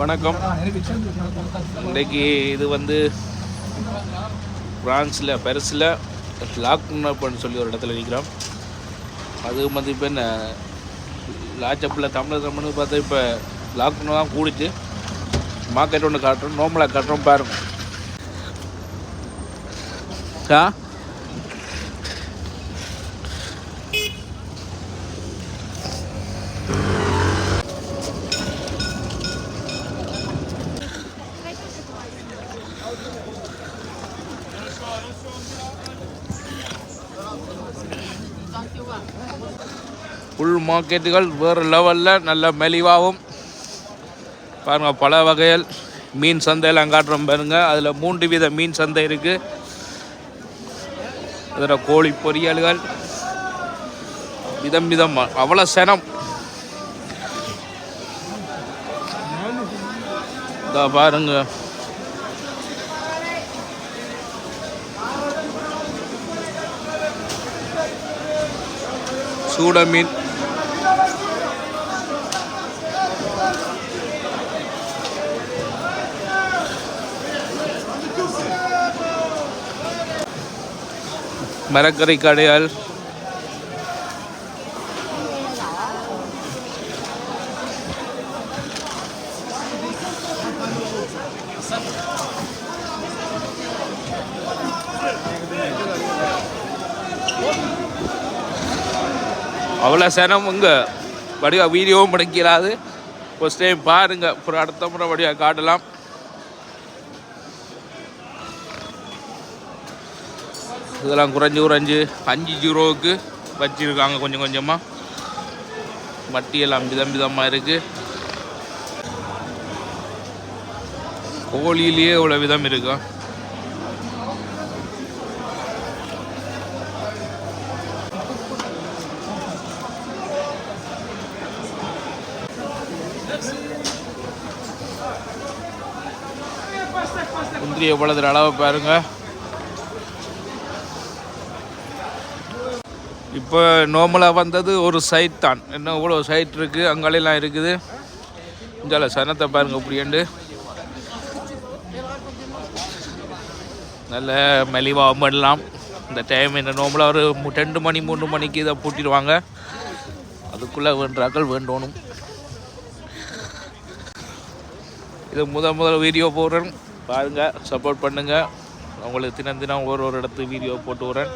வணக்கம். இன்றைக்கு இது வந்து பிரான்ஸில் பெருசில் லாக்னப்னு சொல்லி ஒரு இடத்துல நிற்கிறோம். அது வந்து இப்போ என்ன லாச்சப்பில் தமிழ் பார்த்தா இப்போ லாக்னு தான் கூடிச்சு. மார்க்கெட் ஒன்று காட்டுறோம், நோம்பலாக காட்டுறோம் பாருங்க. ஃபுல் மார்க்கெட்டுகள் வேறு லெவலில் நல்ல மெலிவாகவும் பாருங்கள். பல வகைகள் மீன் சந்தையெல்லாம் காட்டுறோம் பாருங்க. அதில் 3 வித மீன் சந்தை இருக்குது. அதில் கோழி பொரியல்கள் விதம் விதமாக அவ்வளோ சனம். இதா பாருங்க, சூட மீன், மரக்கறி கடைகள், அவ்வளோ சனம். இங்கே வடிவாக வீடியோவும் படிக்கிறாது. ஃபஸ்ட் டைம் பாருங்கள், அப்புறம் அடுத்த முறை வடிவாக காட்டலாம். இதெல்லாம் குறைஞ்சி 5 யூரோவுக்கு வச்சுருக்காங்க. கொஞ்சம் கொஞ்சமாக மட்டியெல்லாம் விதமாக இருக்குது. கோழியிலேயே இவ்வளோ விதம் இருக்கும். முந்திரிய பழத்தில் அளவை பாருங்க. இப்போ நார்மலாக வந்தது ஒரு சைட் தான். இன்னும் இவ்வளோ சைட் இருக்குது, அங்காலெல்லாம் இருக்குது. இந்தால சனத்தை பாருங்க அப்படின்ட்டு நல்ல மெலிவாக பண்ணலாம். இந்த டைம் என்ன நார்மலாக ஒரு 2 மணி 3 மணிக்கு இதை பூட்டிடுவாங்க. அதுக்குள்ளே வேண்டாக்கள் வேண்டணும். இது முதல் வீடியோ போடுறேன் பாருங்கள், சப்போர்ட் பண்ணுங்கள். உங்களுக்கு தினம் ஒரு இடத்துக்கு வீடியோ போட்டு வரேன்.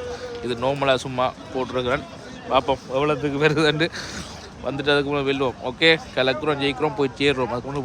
இது நார்மலாக சும்மா போட்டிருக்கிறேன். பார்ப்போம் எவ்வளோத்துக்கு வருதுன்னு. வந்துட்டு அதுக்கு முன்னே வெல்லுவோம். ஓகே, கலக்குறோம், ஜெயிக்கிறோம், போய் சேர்றோம். அதுக்கு முன்னே